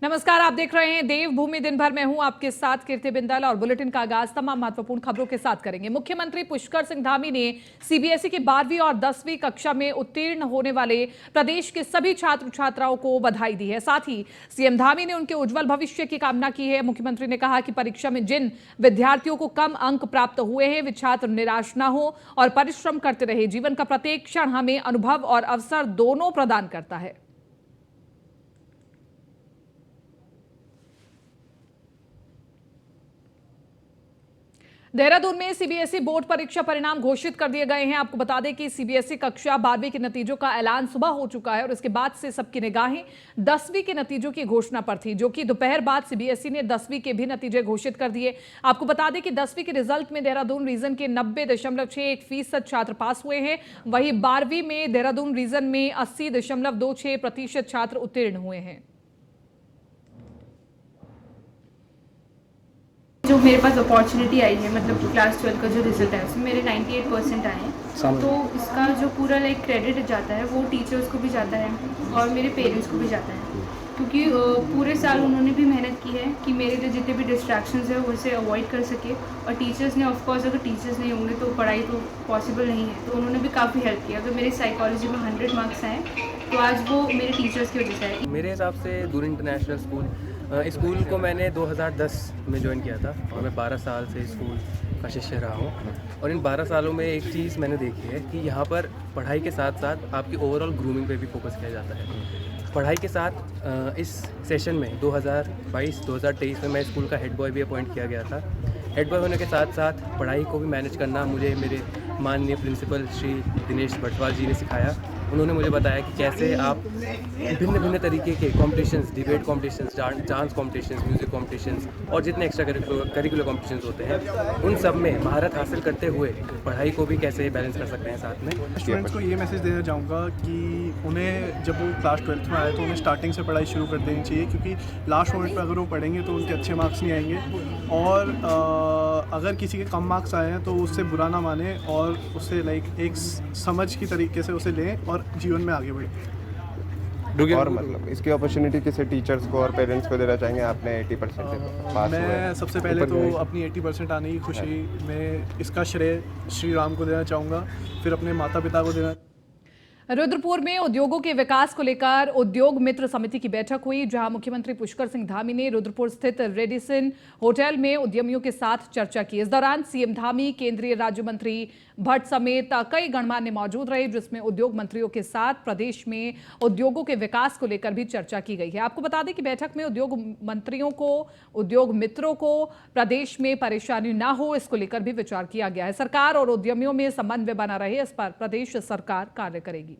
नमस्कार, आप देख रहे हैं देवभूमि दिन भर। मैं हूं आपके साथ कीर्ति बिंदल और बुलेटिन का आगाज तमाम महत्वपूर्ण खबरों के साथ करेंगे। मुख्यमंत्री पुष्कर सिंह धामी ने सीबीएसई की 12वीं और 10वीं कक्षा में उत्तीर्ण होने वाले प्रदेश के सभी छात्र छात्राओं को बधाई दी है। साथ ही सीएम धामी ने उनके उज्जवल भविष्य की कामना की है। मुख्यमंत्री ने कहा कि परीक्षा में जिन विद्यार्थियों को कम अंक प्राप्त हुए हैं वे छात्र निराश न हो और परिश्रम करते रहे। जीवन का प्रत्येक क्षण हमें अनुभव और अवसर दोनों प्रदान करता है। देहरादून में सीबीएसई बोर्ड परीक्षा परिणाम घोषित कर दिए गए हैं। आपको बता दें कि सीबीएसई कक्षा 12वीं के नतीजों का ऐलान सुबह हो चुका है और इसके बाद से सबकी निगाहें 10वीं के नतीजों की घोषणा पर थी, जो कि दोपहर बाद सीबीएसई ने 10वीं के भी नतीजे घोषित कर दिए। आपको बता दें कि 10वीं के रिजल्ट में देहरादून रीजन के 90.61% छात्र पास हुए हैं। वहीं 12वीं में देहरादून रीजन में 80.26% छात्र उत्तीर्ण हुए हैं। जो मेरे पास अपॉर्चुनिटी आई है, मतलब क्लास 12 का जो रिजल्ट है उसमें मेरे 98% आए हैं, तो इसका जो पूरा क्रेडिट जाता है वो टीचर्स को भी जाता है और मेरे पेरेंट्स को भी जाता है, क्योंकि पूरे साल उन्होंने भी मेहनत की है कि मेरे लिए जितने भी डिस्ट्रैक्शंस है वो उसे अवॉइड कर सके। और टीचर्स ने, ऑफ कोर्स अगर टीचर्स नहीं होंगे तो पढ़ाई तो पॉसिबल नहीं है, तो उन्होंने भी काफ़ी हेल्प किया। अगर मेरे साइकोलॉजी में 100 मार्क्स आए तो आज वो मेरे टीचर्स की वजह से आए। मेरे हिसाब से दूर इंटरनेशनल स्कूल को मैंने 2010 में ज्वाइन किया था और मैं 12 साल से स्कूल का शिष्य रहा हूँ। और इन 12 सालों में एक चीज़ मैंने देखी है कि यहाँ पर पढ़ाई के साथ साथ आपकी ओवरऑल ग्रूमिंग पे भी फोकस किया जाता है। पढ़ाई के साथ इस सेशन में 2022-2023 में मैं स्कूल का हेड बॉय भी अपॉइंट किया गया था। हेड बॉय होने के साथ साथ पढ़ाई को भी मैनेज करना मुझे मेरे माननीय प्रिंसिपल श्री दिनेश भटवाल जी ने सिखाया। उन्होंने मुझे बताया कि कैसे आप भिन्न भिन्न तरीके के competitions, debate competitions, dance competitions, music competitions और जितने एक्स्ट्रा करिकुलर कॉम्पिटिशन्स होते हैं उन सब में महारत हासिल करते हुए पढ़ाई को भी कैसे बैलेंस कर सकते हैं साथ में। स्टूडेंट्स को ये मैसेज देना चाहूँगा कि उन्हें जब वो क्लास 12th में आए तो उन्हें स्टार्टिंग से पढ़ाई शुरू कर देनी चाहिए, क्योंकि लास्ट मोमेंट पर अगर वो पढ़ेंगे तो उनके अच्छे मार्क्स नहीं आएंगे। और अगर किसी के कम मार्क्स आए हैं तो उससे बुरा ना माने और उससे एक समझ की तरीके से उसे लें और जीवन में आगे बढ़ें। और मतलब इसकी अपॉर्चुनिटी किसी टीचर्स को और पेरेंट्स को देना चाहेंगे? आपने 80% पास हुए। मैं सबसे पहले तो अपनी 80% आने की खुशी में इसका श्रेय श्री राम को देना चाहूँगा, फिर अपने माता पिता को देना। रुद्रपुर में उद्योगों के विकास को लेकर उद्योग मित्र समिति की बैठक हुई, जहां मुख्यमंत्री पुष्कर सिंह धामी ने रुद्रपुर स्थित रेडिसन होटल में उद्यमियों के साथ चर्चा की। इस दौरान सीएम धामी, केंद्रीय राज्य मंत्री भट्ट समेत कई गणमान्य मौजूद रहे, जिसमें उद्योग मंत्रियों के साथ प्रदेश में उद्योगों के विकास को लेकर भी चर्चा की गई है। आपको बता दें कि बैठक में उद्योग मंत्रियों को, उद्योग मित्रों को प्रदेश में परेशानी ना हो, इसको लेकर भी विचार किया गया है। सरकार और उद्यमियों में समन्वय बना रहे, इस पर प्रदेश सरकार कार्य करेगी।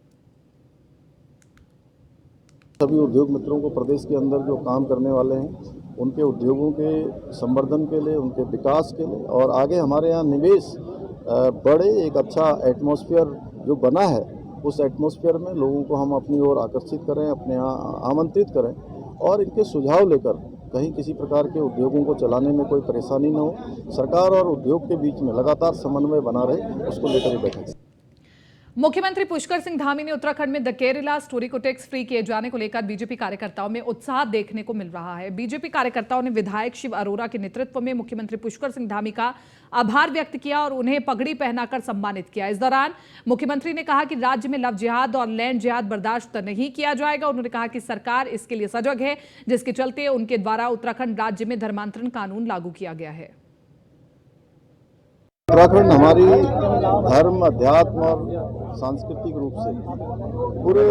सभी उद्योग मित्रों को प्रदेश के अंदर जो काम करने वाले हैं उनके उद्योगों के संवर्धन के लिए, उनके विकास के लिए और आगे हमारे यहाँ निवेश बढ़े, एक अच्छा एटमॉस्फेयर जो बना है उस एटमॉस्फेयर में लोगों को हम अपनी ओर आकर्षित करें, अपने यहाँ आमंत्रित करें और इनके सुझाव लेकर कहीं किसी प्रकार के उद्योगों को चलाने में कोई परेशानी न हो। सरकार और उद्योग के बीच में लगातार समन्वय बना रहे, उसको लेकर बैठक। मुख्यमंत्री पुष्कर सिंह धामी ने उत्तराखंड में द केरला स्टोरी को टैक्स फ्री किए जाने को लेकर बीजेपी कार्यकर्ताओं में उत्साह देखने को मिल रहा है। बीजेपी कार्यकर्ताओं ने विधायक शिव अरोरा के नेतृत्व में मुख्यमंत्री पुष्कर सिंह धामी का आभार व्यक्त किया और उन्हें पगड़ी पहनाकर सम्मानित किया। इस दौरान मुख्यमंत्री ने कहा कि राज्य में लव जिहाद और लैंड जिहाद बर्दाश्त नहीं किया जाएगा। उन्होंने कहा कि सरकार इसके लिए सजग है, जिसके चलते उनके द्वारा उत्तराखंड राज्य में धर्मांतरण कानून लागू किया गया है। उत्तराखंड हमारी धर्म, अध्यात्म और सांस्कृतिक रूप से पूरे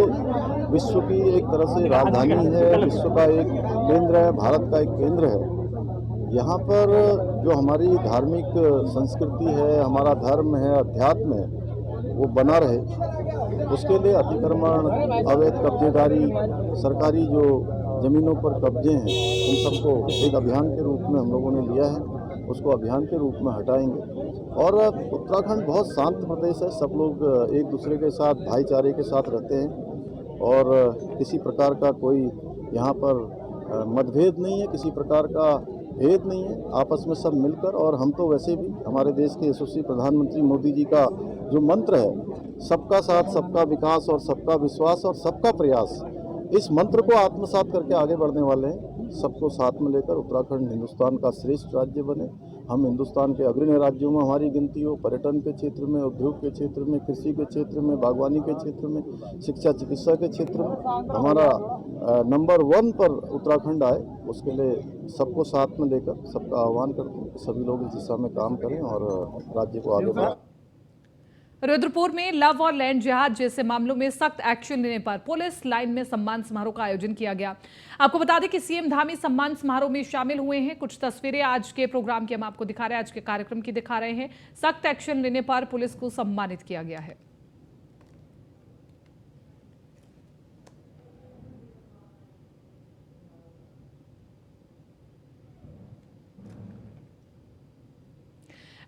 विश्व की एक तरह से राजधानी है, विश्व का एक केंद्र है, भारत का एक केंद्र है। यहाँ पर जो हमारी धार्मिक संस्कृति है, हमारा धर्म है, अध्यात्म है, वो बना रहे, उसके लिए अतिक्रमण, अवैध कब्जेदारी, सरकारी जो ज़मीनों पर कब्जे हैं, उन सबको एक अभियान के रूप में हम लोगों ने लिया है, उसको अभियान के रूप में हटाएंगे। और उत्तराखंड बहुत शांत प्रदेश है, सब लोग एक दूसरे के साथ भाईचारे के साथ रहते हैं और किसी प्रकार का कोई यहाँ पर मतभेद नहीं है, किसी प्रकार का भेद नहीं है, आपस में सब मिलकर। और हम तो वैसे भी हमारे देश के यशस्वी प्रधानमंत्री मोदी जी का जो मंत्र है, सबका साथ, सबका विकास और सबका विश्वास और सबका प्रयास, इस मंत्र को आत्मसात करके आगे बढ़ने वाले हैं। सबको साथ में लेकर उत्तराखंड हिंदुस्तान का श्रेष्ठ राज्य बने। हम हिंदुस्तान के अग्रणी राज्यों में हमारी गिनती हो, पर्यटन के क्षेत्र में, उद्योग के क्षेत्र में, कृषि के क्षेत्र में, बागवानी के क्षेत्र में, शिक्षा चिकित्सा के क्षेत्र में हमारा नंबर 1 पर उत्तराखंड आए। उसके लिए सबको साथ में लेकर सबका आह्वान करते हैं कि सभी लोग इस दिशा में काम करें और राज्य को आगे बढ़ाएं। रुद्रपुर में लव और लैंड जिहाद जैसे मामलों में सख्त एक्शन लेने पर पुलिस लाइन में सम्मान समारोह का आयोजन किया गया। आपको बता दें कि सीएम धामी सम्मान समारोह में शामिल हुए हैं। कुछ तस्वीरें आज के प्रोग्राम की हम आपको दिखा रहे हैं, आज के कार्यक्रम की दिखा रहे हैं। सख्त एक्शन लेने पर पुलिस को सम्मानित किया गया है।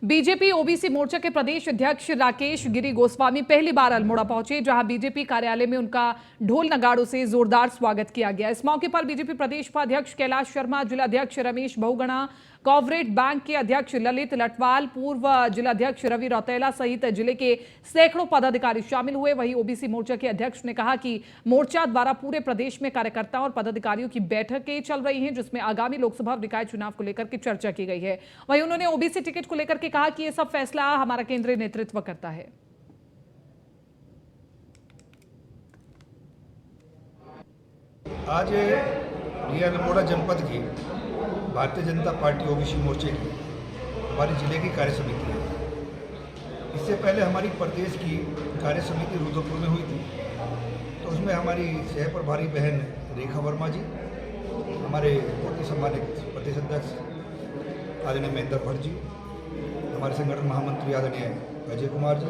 बीजेपी ओबीसी मोर्चा के प्रदेश अध्यक्ष राकेश गिरी गोस्वामी पहली बार अल्मोड़ा पहुंचे, जहां बीजेपी कार्यालय में उनका ढोल नगाड़ों से जोरदार स्वागत किया गया। इस मौके पर बीजेपी प्रदेश उपाध्यक्ष कैलाश शर्मा, जिलाध्यक्ष रमेश बहुगुणा, कॉर्पोरेट बैंक के अध्यक्ष ललित लटवाल, पूर्व जिलाध्यक्ष रवि रौतेला सहित जिले के सैकड़ों पदाधिकारी शामिल हुए। वहीं ओबीसी मोर्चा के अध्यक्ष ने कहा कि मोर्चा द्वारा पूरे प्रदेश में कार्यकर्ताओं और पदाधिकारियों की बैठकें चल रही हैं, जिसमें आगामी लोकसभा और निकाय चुनाव को लेकर के चर्चा की गई है। वहीं उन्होंने ओबीसी टिकट को लेकर के कहा कि यह सब फैसला हमारा केंद्रीय नेतृत्व करता है। आज अल्मोड़ा जनपद की भारतीय जनता पार्टी ओबीसी मोर्चे की हमारे जिले की कार्य समिति है। इससे पहले हमारी प्रदेश की कार्य समिति रुद्रपुर में हुई थी, तो उसमें हमारी सह प्रभारी बहन रेखा वर्मा जी, हमारे बहुत ही सम्मानित प्रदेश अध्यक्ष आदरणीय महेंद्र भट्ट जी, हमारे संगठन महामंत्री आदरणीय अजय कुमार जी,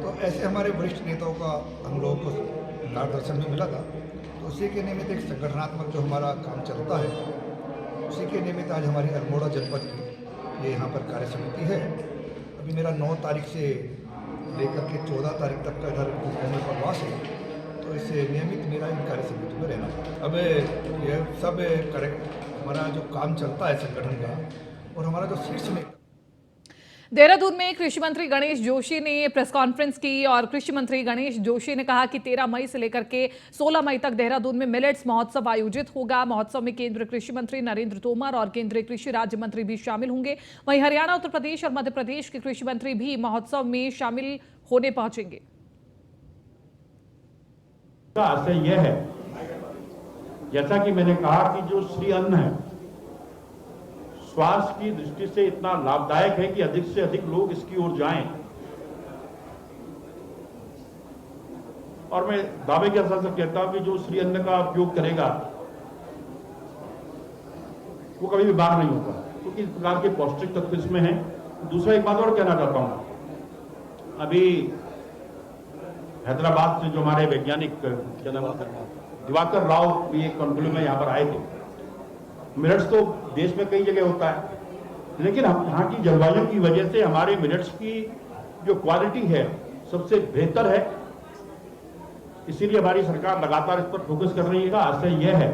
तो ऐसे हमारे वरिष्ठ नेताओं का हम लोगों को मार्गदर्शन में मिला था। तो उसी के निमित्त एक संगठनात्मक जो हमारा काम चलता है, उसी के निमित्त आज हमारी अल्मोड़ा जनपद की ये यहाँ पर कार्य समिति है। अभी मेरा 9 तारीख से लेकर के 14 तारीख तक का इधर घूमने प्रवास है, तो इससे नियमित मेरा इन कार्य समिति में रहना है। अब यह सब करेक्ट हमारा जो काम चलता है संगठन का और हमारा जो शीर्ष में। देहरादून में कृषि मंत्री गणेश जोशी ने प्रेस कॉन्फ्रेंस की और कृषि मंत्री गणेश जोशी ने कहा कि 13 मई से लेकर के 16 मई तक देहरादून में मिलेट्स महोत्सव आयोजित होगा। महोत्सव में केंद्रीय कृषि मंत्री नरेंद्र तोमर और केंद्रीय कृषि राज्य मंत्री भी शामिल होंगे। वहीं हरियाणा, उत्तर प्रदेश और मध्य प्रदेश के कृषि मंत्री भी महोत्सव में शामिल होने पहुंचेंगे। आशय यह है, जैसा कि मैंने कहा कि जो श्री अन्न है स्वास्थ्य की दृष्टि से इतना लाभदायक है कि अधिक से अधिक लोग इसकी ओर जाएं। और मैं दावे के साथ कहता हूं कि जो श्री अन्न का उपयोग करेगा वो कभी भी बीमार नहीं होगा, क्योंकि इस प्रकार के पौष्टिक तत्व इसमें हैं। दूसरा एक बात और कहना चाहता हूं, अभी हैदराबाद से जो हमारे वैज्ञानिक दिवाकर राव भी एक कॉन्क्लेव में यहाँ पर आए थे। मिलेट्स तो देश में कई जगह होता है, लेकिन हम यहाँ की जलवायु की वजह से हमारे मिलेट्स की जो क्वालिटी है सबसे बेहतर है। इसीलिए हमारी सरकार लगातार इस पर फोकस कर रही है। आशय यह है।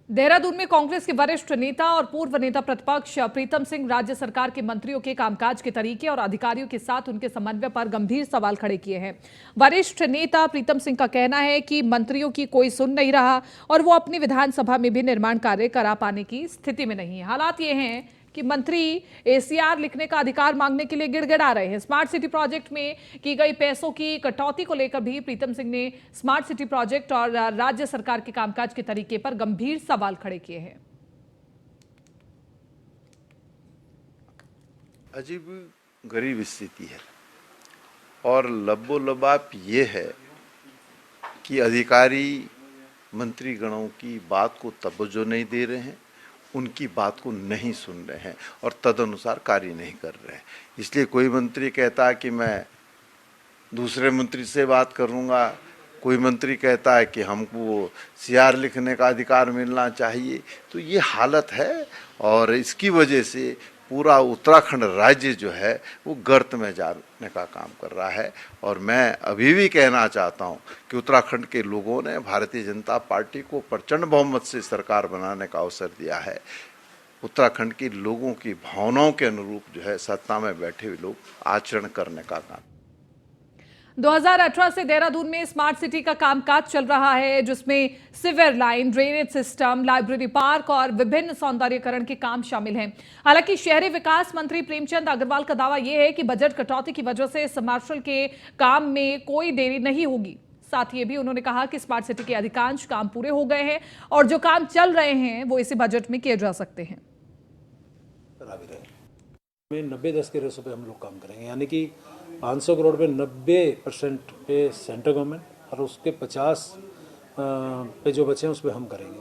देहरादून में कांग्रेस के वरिष्ठ नेता और पूर्व नेता प्रतिपक्ष प्रीतम सिंह राज्य सरकार के मंत्रियों के कामकाज के तरीके और अधिकारियों के साथ उनके समन्वय पर गंभीर सवाल खड़े किए हैं। वरिष्ठ नेता प्रीतम सिंह का कहना है कि मंत्रियों की कोई सुन नहीं रहा और वो अपनी विधानसभा में भी निर्माण कार्य करा पाने की स्थिति में नहीं है। हालात ये हैं कि मंत्री एसीआर लिखने का अधिकार मांगने के लिए गिड़गिड़ा रहे हैं। स्मार्ट सिटी प्रोजेक्ट में की गई पैसों की कटौती को लेकर भी प्रीतम सिंह ने स्मार्ट सिटी प्रोजेक्ट और राज्य सरकार के कामकाज के तरीके पर गंभीर सवाल खड़े किए हैं। अजीब गरीब स्थिति है और लबोलबाप ये है कि अधिकारी मंत्री गणों की बात को तवज्जो नहीं दे रहे हैं, उनकी बात को नहीं सुन रहे हैं और तदनुसार कार्य नहीं कर रहे हैं। इसलिए कोई मंत्री कहता है कि मैं दूसरे मंत्री से बात करूंगा, कोई मंत्री कहता है कि हमको सीआर लिखने का अधिकार मिलना चाहिए। तो ये हालत है और इसकी वजह से पूरा उत्तराखंड राज्य जो है वो गर्त में जाने का काम कर रहा है। और मैं अभी भी कहना चाहता हूं कि उत्तराखंड के लोगों ने भारतीय जनता पार्टी को प्रचंड बहुमत से सरकार बनाने का अवसर दिया है। उत्तराखंड के लोगों की भावनाओं के अनुरूप जो है सत्ता में बैठे हुए लोग आचरण करने का काम। 2018 से देहरादून में स्मार्ट सिटी का कामकाज चल रहा है, जिसमें sewer line, drainage system, library park और विभिन्न सौंदर्यीकरण के काम शामिल हैं। हालांकि शहरी विकास मंत्री प्रेमचंद अग्रवाल का दावा यह है कि बजट कटौती की वजह से सबमर्शल के काम में कोई देरी नहीं होगी। साथ ही ये भी उन्होंने कहा कि स्मार्ट सिटी के अधिकांश काम पूरे हो गए हैं और जो काम चल रहे हैं वो इसी बजट में किए जा सकते हैं। 90-10 के रेशो पे हम लोग काम करेंगे, यानी कि 500 करोड़ पे 90% पे सेंट्रल गवर्नमेंट और उसके 50 पे जो बचे हैं उस पर हम करेंगे।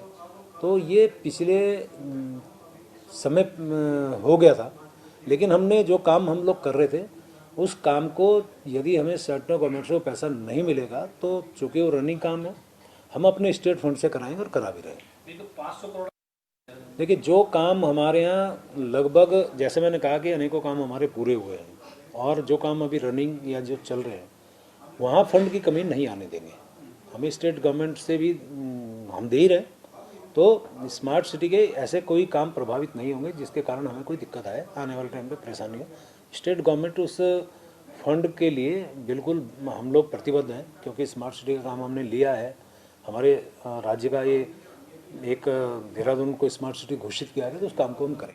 तो ये पिछले समय हो गया था, लेकिन हमने जो काम हम लोग कर रहे थे उस काम को यदि हमें सेंट्रल गवर्नमेंट से पैसा नहीं मिलेगा तो चूँकि वो रनिंग काम है, हम अपने स्टेट फंड से कराएंगे और करा भी रहे हैं। तो 500 करोड़ देखिए, जो काम हमारे यहाँ लगभग, जैसे मैंने कहा कि अनेकों काम हमारे पूरे हुए हैं और जो काम अभी रनिंग या जो चल रहे हैं वहाँ फंड की कमी नहीं आने देंगे। हमें स्टेट गवर्नमेंट से भी हम दे ही रहे, तो स्मार्ट सिटी के ऐसे कोई काम प्रभावित नहीं होंगे जिसके कारण हमें कोई दिक्कत आए, आने वाले टाइम पे परेशानी हो। स्टेट गवर्नमेंट उस फंड के लिए बिल्कुल हम लोग प्रतिबद्ध हैं, क्योंकि स्मार्ट सिटी का काम हमने लिया है। हमारे राज्य का ये एक देहरादून को स्मार्ट सिटी घोषित किया है, तो उस काम को हम करें।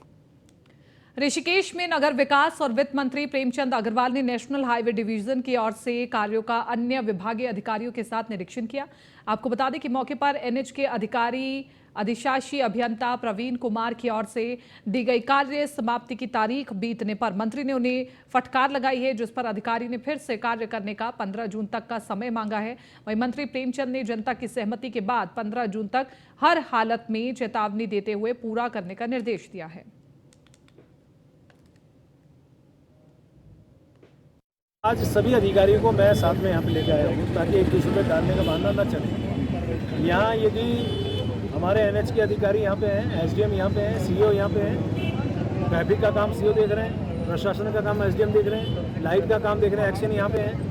ऋषिकेश में नगर विकास और वित्त मंत्री प्रेमचंद अग्रवाल ने नेशनल हाईवे डिवीजन की ओर से कार्यों का अन्य विभागीय अधिकारियों के साथ निरीक्षण किया। आपको बता दें कि मौके पर एनएच के अधिशासी अभियंता प्रवीण कुमार की ओर से दी गई कार्य समाप्ति की तारीख बीतने पर मंत्री ने उन्हें फटकार लगाई है, जिस पर अधिकारी ने फिर से कार्य करने का 15 जून तक का समय मांगा है। वहीं मंत्री प्रेमचंद ने जनता की सहमति के बाद 15 जून तक हर हालत में चेतावनी देते हुए पूरा करने का निर्देश दिया है। आज सभी अधिकारियों को मैं साथ में यहाँ पे लेकर आया हूँ ताकि एक दूसरे पे डालने का बहाना न चले। यहाँ यदि हमारे एनएच के अधिकारी यहाँ पे हैं, एसडीएम यहाँ पे हैं, सीईओ यहाँ पे हैं, ट्रैफिक का काम सीईओ देख रहे हैं, प्रशासन का काम एसडीएम देख रहे हैं, लाइट का काम देख रहे हैं, एक्शन यहाँ पे हैं,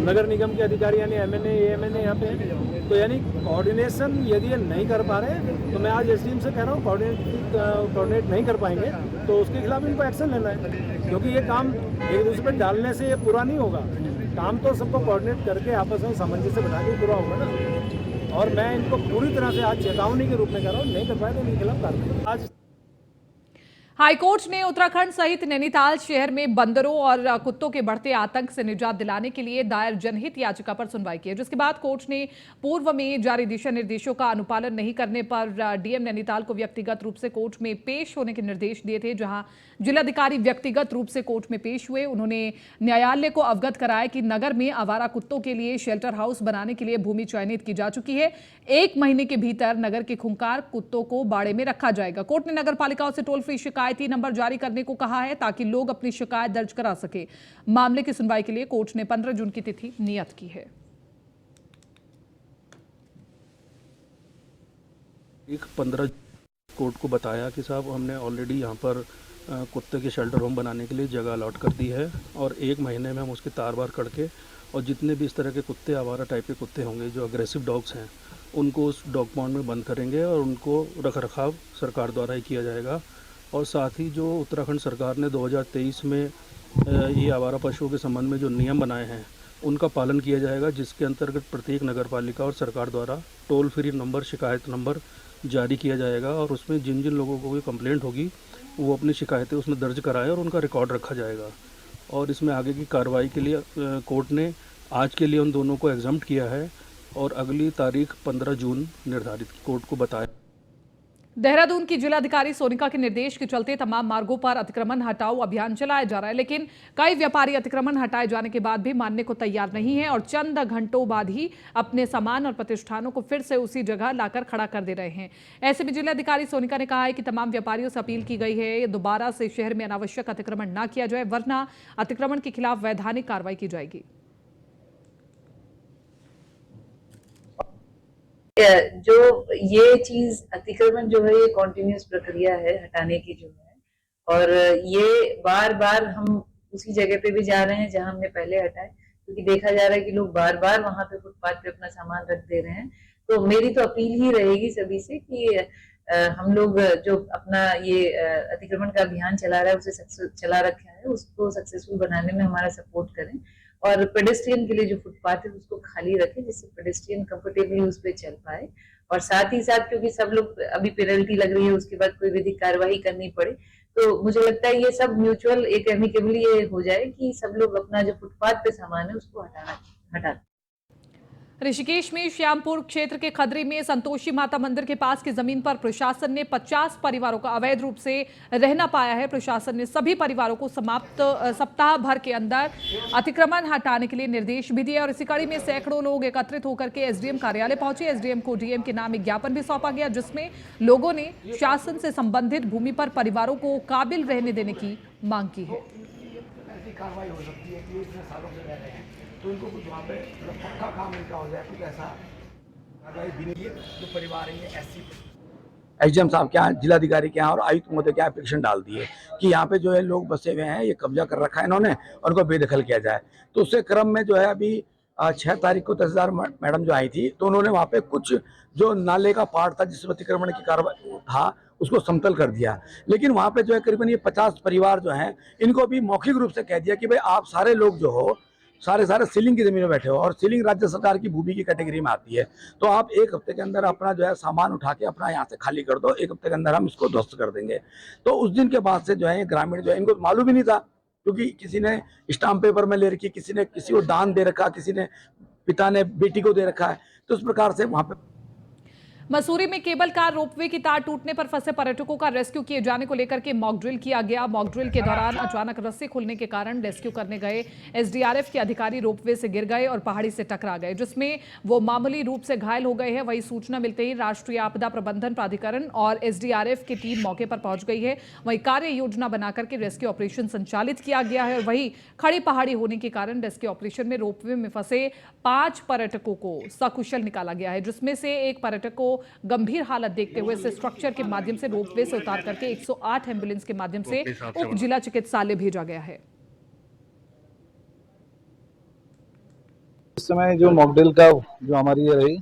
नगर निगम के अधिकारी यानी एमएनए एएमएनए यहाँ पे हैं। तो यानी कोऑर्डिनेशन यदि ये नहीं कर पा रहे तो मैं आज एसडीएम से कह रहा हूँ कोऑर्डिनेट नहीं कर पाएंगे तो उसके खिलाफ इनको एक्शन लेना है, क्योंकि ये काम एक दूसरे पर डालने से ये पूरा नहीं होगा। काम तो सबको कोऑर्डिनेट करके आपस में सामंजस्य बना के पूरा होगा ना। और मैं इनको पूरी तरह से आज चेतावनी के रूप में कह रहा हूँ, नहीं कर पाए तो इनके खिलाफ कार्रवाई। आज हाईकोर्ट ने उत्तराखंड सहित नैनीताल शहर में बंदरों और कुत्तों के बढ़ते आतंक से निजात दिलाने के लिए दायर जनहित याचिका पर सुनवाई की, जिसके बाद कोर्ट ने पूर्व में जारी दिशा निर्देशों का अनुपालन नहीं करने पर डीएम नैनीताल को व्यक्तिगत रूप से कोर्ट में पेश होने के निर्देश दिए थे। जहां जिलाधिकारी व्यक्तिगत रूप से कोर्ट में पेश हुए, उन्होंने न्यायालय को अवगत कराया कि नगर में आवारा कुत्तों के लिए शेल्टर हाउस बनाने के लिए भूमि चयनित की जा चुकी है। 1 महीने के भीतर नगर के खूंखार कुत्तों को बाड़े में रखा जाएगा। कोर्ट ने नगर पालिकाओं से टोल फ्री शिकायती नंबर जारी करने को कहा है ताकि लोग अपनी शिकायत दर्ज करा सके। मामले की सुनवाई के लिए कोर्ट ने 15 जून की तिथि नियत की है। 15 कोर्ट को बताया कि साहब हमने ऑलरेडी यहाँ पर कुत्ते के शेल्टर होम बनाने के लिए जगह अलॉट कर दी है और 1 महीने में हम उसके तार बार करके और जितने भी इस तरह के कुत्ते आवारा टाइप के कुत्ते होंगे जो अग्रेसिव डॉग्स हैं उनको उस डॉग पॉन्ड में बंद करेंगे और उनको रख रखाव सरकार द्वारा ही किया जाएगा। और साथ ही जो उत्तराखंड सरकार ने 2023 में ये आवारा पशुओं के संबंध में जो नियम बनाए हैं उनका पालन किया जाएगा, जिसके अंतर्गत प्रत्येक नगर पालिका और सरकार द्वारा टोल फ्री नंबर, शिकायत नंबर जारी किया जाएगा और उसमें जिन जिन लोगों को कोई कंप्लेंट होगी वो अपनी शिकायतें उसमें दर्ज कराए और उनका रिकॉर्ड रखा जाएगा। और इसमें आगे की कार्रवाई के लिए कोर्ट ने आज के लिए उन दोनों को एग्जम्प्ट किया है और अगली तारीख 15 जून निर्धारित कोर्ट को बताया। देहरादून की जिलाधिकारी सोनिका के निर्देश के चलते तमाम मार्गों पर अतिक्रमण हटाओ अभियान चलाया जा रहा है, लेकिन कई व्यापारी अतिक्रमण हटाए जाने के बाद भी मानने को तैयार नहीं है और चंद घंटों बाद ही अपने सामान और प्रतिष्ठानों को फिर से उसी जगह लाकर खड़ा कर दे रहे हैं। ऐसे में जिलाधिकारी सोनिका ने कहा है कि तमाम व्यापारियों से अपील की गई है दोबारा से शहर में अनावश्यक अतिक्रमण न किया जाए, वरना अतिक्रमण के खिलाफ वैधानिक कार्रवाई की जाएगी। जो ये चीज अतिक्रमण जो है ये कॉन्टिन्यूस प्रक्रिया है हटाने की जो है, और ये बार बार हम उसी जगह पे भी जा रहे हैं जहां हमने पहले हटाए, क्योंकि देखा जा रहा है कि लोग बार बार वहां पे फुटपाथ पे अपना सामान रख दे रहे हैं। तो मेरी तो अपील ही रहेगी सभी से कि हम लोग जो अपना ये अतिक्रमण का अभियान चला रहा है, उसे चला रखा है, उसको सक्सेसफुल बनाने में हमारा सपोर्ट करें और पेडेस्ट्रियन के लिए जो फुटपाथ है उसको खाली रखें, जिससे पेडेस्ट्रियन कंफर्टेबली उस पर चल पाए। और साथ ही साथ क्योंकि सब लोग अभी पेनल्टी लग रही है, उसके बाद कोई विधिक कार्यवाही करनी पड़े, तो मुझे लगता है ये सब म्यूचुअल एक एमिकेबली ये हो जाए कि सब लोग अपना जो फुटपाथ पे सामान है उसको हटा। ऋषिकेश में श्यामपुर क्षेत्र के खदरी में संतोषी माता मंदिर के पास की जमीन पर प्रशासन ने 50 परिवारों का अवैध रूप से रहना पाया है। प्रशासन ने सभी परिवारों को सप्ताह भर के अंदर अतिक्रमण हटाने के लिए निर्देश भी दिए और इसी कड़ी में सैकड़ों लोग एकत्रित होकर के एसडीएम कार्यालय पहुंचे। एसडीएम को डीएम के नाम एक ज्ञापन भी सौंपा गया, जिसमें लोगों ने शासन से संबंधित भूमि पर परिवारों को काबिल रहने देने की मांग की है। कार्रवाई हो सकती है कि इतने सालों से रह रहे हैं तो इनको कुछ वहाँ पे पक्का काम इनका हो जाए, कुछ ऐसा कार्रवाई भी नहीं है। जो परिवार है ये एसडीएम साहब के यहाँ, जिलाधिकारी के यहाँ और आयुक्त महोदय के यहाँ एप्लीकेशन डाल दी है कि यहाँ पे जो है लोग बसे हुए हैं, ये कब्जा कर रखा है इन्होंने और उनको बेदखल किया जाए। तो उसके क्रम में जो है अभी 6 तारीख को तहसीलदार मैडम जो आई थी, तो उन्होंने वहाँ पे कुछ जो नाले का पार्ट था जिस अतिक्रमण की कार्रवाई था उसको समतल कर दिया। लेकिन वहाँ पे जो है करीबन ये 50 परिवार जो हैं, इनको भी मौखिक रूप से कह दिया कि भाई आप सारे लोग जो हो सारे सीलिंग की जमीन में बैठे हो और सीलिंग राज्य सरकार की भूमि की कैटेगरी में आती है, तो आप 1 हफ्ते के अंदर अपना जो है सामान उठा के अपना यहाँ से खाली कर दो, 1 हफ्ते के अंदर हम इसको ध्वस्त कर देंगे। तो उस दिन के बाद से जो है ग्रामीण जो है, इनको मालूम ही नहीं था क्योंकि किसी ने स्टाम्प पेपर में ले रखी, किसी ने किसी को दान दे रखा, किसी ने पिता ने बेटी को दे रखा है, तो उस प्रकार से वहाँ पे मसूरी में केबल कार रोपवे की तार टूटने पर फंसे पर्यटकों का रेस्क्यू किए जाने को लेकर के मॉक ड्रिल किया गया। मॉक ड्रिल के दौरान अचानक रस्सी खुलने के कारण रेस्क्यू करने गए एसडीआरएफ के अधिकारी रोपवे से गिर गए और पहाड़ी से टकरा गए, जिसमें वो मामूली रूप से घायल हो गए हैं। वही सूचना मिलते ही राष्ट्रीय आपदा प्रबंधन प्राधिकरण और एसडीआरएफ की टीम मौके पर पहुंच गई है। वही कार्य योजना बनाकर के रेस्क्यू ऑपरेशन संचालित किया गया है और वही खड़ी पहाड़ी होने के कारण रेस्क्यू ऑपरेशन में रोपवे में फंसे 5 पर्यटकों को सकुशल निकाला गया है, जिसमें से एक पर्यटक को गंभीर हालत देखते हुए इसे स्ट्रक्चर के माध्यम से रोपवे से उतार करके 108 एम्बुलेंस के माध्यम से उप जिला चिकित्सालय भेजा गया है। इस समय जो मॉकड्रिल का जो हमारी ये रही,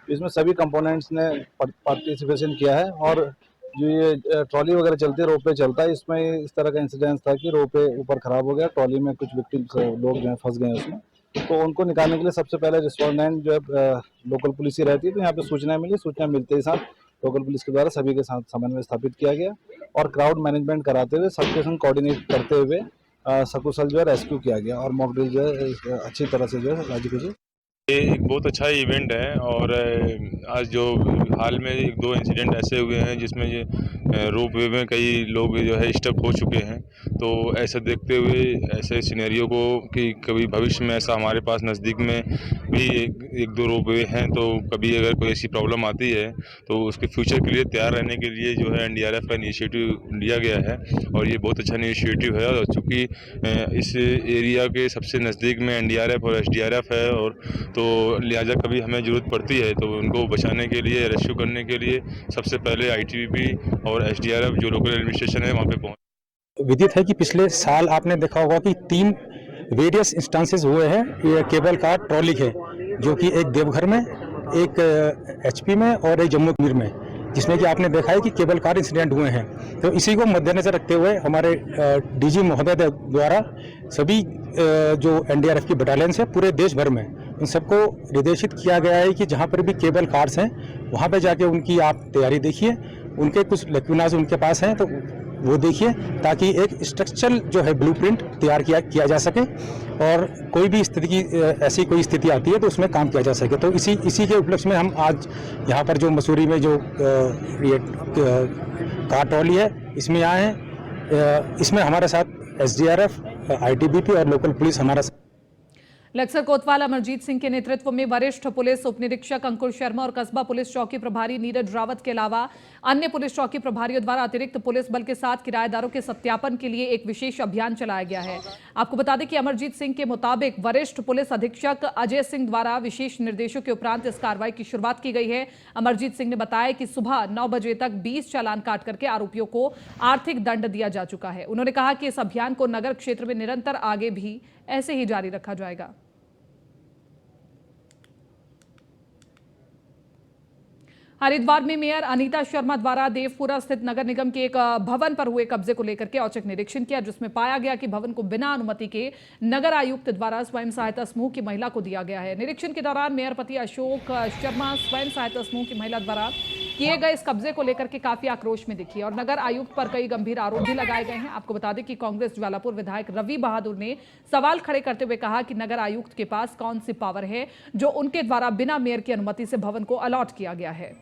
इसमें सभी कंपोनेंट्स ने पार्टिसिपेशन किया है और जो ये ट्रॉली वगैरह चलती है, रोपवे चलता है, इसमें इस तरह का इंसिडेंस था कि रोपवे ऊपर खराब हो गया, ट्रॉली में कुछ विक्टिम्स लोग जो है फंस गए उसमें। तो उनको निकालने के लिए सबसे पहले रिस्पोंडेंट जो है लोकल पुलिस ही रहती है, तो यहाँ पे सूचना मिली, सूचना मिलते ही साथ लोकल पुलिस के द्वारा सभी के साथ समन्वय स्थापित किया गया और क्राउड मैनेजमेंट कराते हुए सबके संग कोऑर्डिनेट करते हुए सकुशल जो है रेस्क्यू किया गया और मॉक ड्रिल जो है अच्छी तरह से जो है राज्य को ये एक बहुत अच्छा इवेंट है और आज जो हाल में 1-2 इंसिडेंट ऐसे हुए हैं जिसमें ये रोप वे में कई लोग जो है स्टक हो चुके हैं। तो ऐसा देखते हुए ऐसे सिनेरियो को कि कभी भविष्य में ऐसा हमारे पास नज़दीक में भी 1-2 रोप वे हैं, तो कभी अगर कोई ऐसी प्रॉब्लम आती है तो उसके फ्यूचर के लिए तैयार रहने के लिए जो है एनडीआरएफ का इनिशिएटिव लिया गया है और ये बहुत अच्छा इनिशिएटिव है। और चूँकि इस एरिया के सबसे नज़दीक में एनडीआरएफ और एसडीआरएफ है और तो लिहाजा कभी हमें ज़रूरत पड़ती है तो उनको बचाने के लिए, रेस्क्यू करने के लिए सबसे पहले आईटीबीपी और एसडीआरएफ जो लोकल एडमिनिस्ट्रेशन है वहाँ पे पहुँच। विदित है कि पिछले साल आपने देखा होगा कि 3 वेरियस इंस्टेंसेस हुए हैं ये केबल कार ट्रॉली के, जो कि एक देवघर में, एक एचपी में और एक जम्मू कश्मीर में, जिसमें कि आपने देखा है कि केबल कार इंसिडेंट हुए हैं। तो इसी को मद्देनजर रखते हुए हमारे डीजी महोदय द्वारा सभी जो एनडीआरएफ की बटालियंस है पूरे देश भर में उन सबको निर्देशित किया गया है कि जहां पर भी केबल कार्स हैं वहां पे जाके उनकी आप तैयारी देखिए, उनके कुछ लेक्यूनाज उनके पास हैं तो वो देखिए, ताकि एक स्ट्रक्चरल जो है ब्लूप्रिंट तैयार किया जा सके और कोई भी स्थिति की ऐसी कोई स्थिति आती है तो उसमें काम किया जा सके। तो इसी के उपलक्ष्य में हम आज यहाँ पर जो मसूरी में जो ये कार ट्रॉली है इसमें आए हैं। इसमें हमारे साथ एसडीआरएफ, आईटीबीपी और लोकल पुलिस हमारा लक्सर कोतवाल अमरजीत सिंह के नेतृत्व में वरिष्ठ पुलिस उप निरीक्षक अंकुर शर्मा और कस्बा पुलिस चौकी प्रभारी नीरज रावत के अलावा अन्य पुलिस चौकी प्रभारियों द्वारा अतिरिक्त पुलिस बल के साथ किराएदारों के सत्यापन के लिए एक विशेष अभियान चलाया गया है। आपको बता दें कि अमरजीत सिंह के मुताबिक वरिष्ठ पुलिस अधीक्षक अजय सिंह द्वारा विशेष निर्देशों के उपरांत इस कार्रवाई की शुरुआत की गई है। अमरजीत सिंह ने बताया कि सुबह 9 बजे तक 20 चालान काट करके आरोपियों को आर्थिक दंड दिया जा चुका है। उन्होंने कहा कि इस अभियान को नगर क्षेत्र में निरंतर आगे भी ऐसे ही जारी रखा जाएगा। हरिद्वार में मेयर अनीता शर्मा द्वारा देवपुरा स्थित नगर निगम के एक भवन पर हुए कब्जे को लेकर के औचक निरीक्षण किया, जिसमें पाया गया कि भवन को बिना अनुमति के नगर आयुक्त द्वारा स्वयं सहायता समूह की महिला को दिया गया है। निरीक्षण के दौरान मेयर पति अशोक शर्मा स्वयं सहायता समूह की महिला द्वारा किए गए इस कब्जे को लेकर के काफी आक्रोश में दिखी और नगर आयुक्त पर कई गंभीर आरोप भी लगाए गए हैं। आपको बता दें कि कांग्रेस ज्वालापुर विधायक रवि बहादुर ने सवाल खड़े करते हुए कहा कि नगर आयुक्त के पास कौन सी पावर है जो उनके द्वारा बिना मेयर की अनुमति से भवन को अलॉट किया गया है।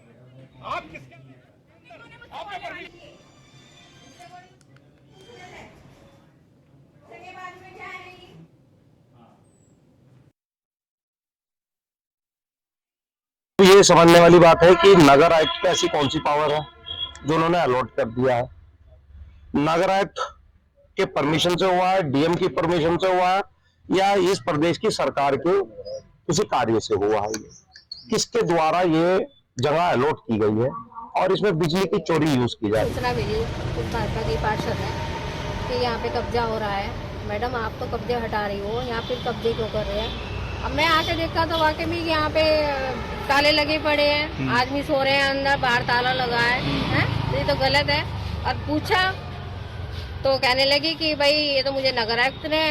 ये समझने वाली बात है कि नगर आयुक्त पे ऐसी कौन सी पावर है जो उन्होंने अलॉट कर दिया है। नगर आयुक्त के परमिशन से हुआ है, डीएम की परमिशन से हुआ है या इस प्रदेश की सरकार के किसी कार्य से हुआ है। किसके द्वारा ये जगह अलॉट की गई है और इसमें बिजली की चोरी यूज की जा रही है। सूचना मिली कुछ भाजपा के पार्षद है कि यहाँ पे कब्जा हो रहा है। मैडम आप तो कब्जे हटा रही हो, यहाँ पे कब्जे क्यों कर रहे हैं। अब मैं आके देखा तो वाकई में यहाँ पे ताले लगे पड़े हैं, आदमी सो रहे हैं अंदर, बाहर ताला लगा है? ये तो गलत है। और पूछा तो कहने लगी कि भाई ये तो मुझे नगर आयुक्त ने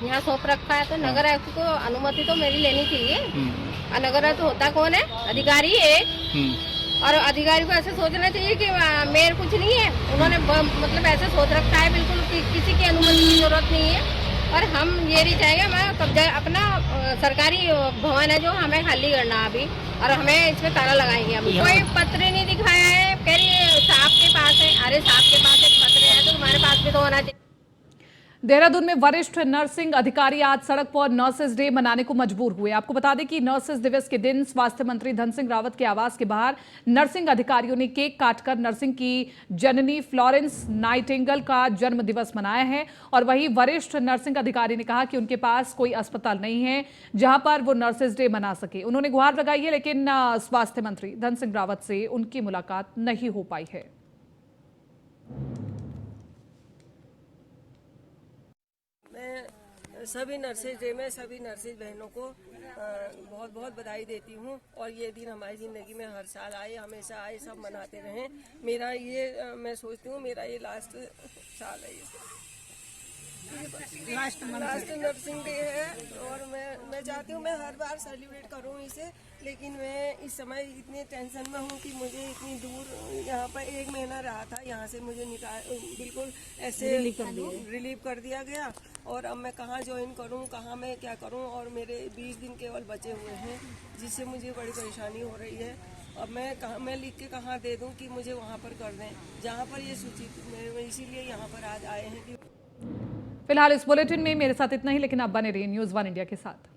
यहाँ सौंप रखा है, तो नगर आयुक्त को अनुमति तो मेरी लेनी चाहिए। और नगर आयुक्त होता कौन है? अधिकारी एक। और अधिकारी को ऐसे सोचना चाहिए कि मेयर कुछ नहीं है, उन्होंने मतलब ऐसे सोच रखा है बिल्कुल कि किसी की अनुमति की जरूरत नहीं है। और हम ये नहीं चाहेंगे, हमें कब्जा अपना सरकारी भवन है जो हमें खाली करना अभी, और हमें इसमें ताला लगाएंगे। हम कोई पत्र नहीं दिखाया है, कह रही साहब के पास है। अरे साहब के पास एक पत्र है तो तुम्हारे पास भी तो होना चाहिए। देहरादून में वरिष्ठ नर्सिंग अधिकारी आज सड़क पर नर्सेज डे मनाने को मजबूर हुए। आपको बता दें कि नर्सेज दिवस के दिन स्वास्थ्य मंत्री धन सिंह रावत के आवास के बाहर नर्सिंग अधिकारियों ने केक काटकर नर्सिंग की जननी फ्लोरेंस नाइटिंगेल का जन्म दिवस मनाया है। और वहीं वरिष्ठ नर्सिंग अधिकारी ने कहा कि उनके पास कोई अस्पताल नहीं है जहां पर वो नर्सेज डे मना सके। उन्होंने गुहार लगाई है, लेकिन स्वास्थ्य मंत्री धन सिंह रावत से उनकी मुलाकात नहीं हो पाई है। सभी नर्सेज डे में सभी नर्सेज बहनों को बहुत बहुत बधाई देती हूँ और ये दिन हमारी ज़िंदगी में हर साल आए, हमेशा आए, सब मनाते रहें। मेरा ये मैं सोचती हूँ मेरा ये लास्ट साल है, लास्ट नर्सिंग डे है और मैं चाहती हूँ मैं हर बार सेलिब्रेट करूँ इसे, लेकिन मैं इस समय इतने टेंशन में हूँ कि मुझे इतनी दूर यहाँ पर 1 महीना रहा था, यहाँ से मुझे बिल्कुल ऐसे रिलीव कर दिया गया और अब मैं कहाँ ज्वाइन करूँ, कहाँ मैं क्या करूँ। और मेरे 20 दिन केवल बचे हुए हैं जिससे मुझे बड़ी परेशानी हो रही है। अब मैं लिख के कहाँ दे दूँ कि मुझे वहाँ पर कर दें जहाँ पर ये सूचित, इसीलिए यहाँ पर आज आए हैं कि फिलहाल इस बुलेटिन में मेरे साथ इतना ही, लेकिन आप बने रहिए न्यूज़ 1 इंडिया के साथ।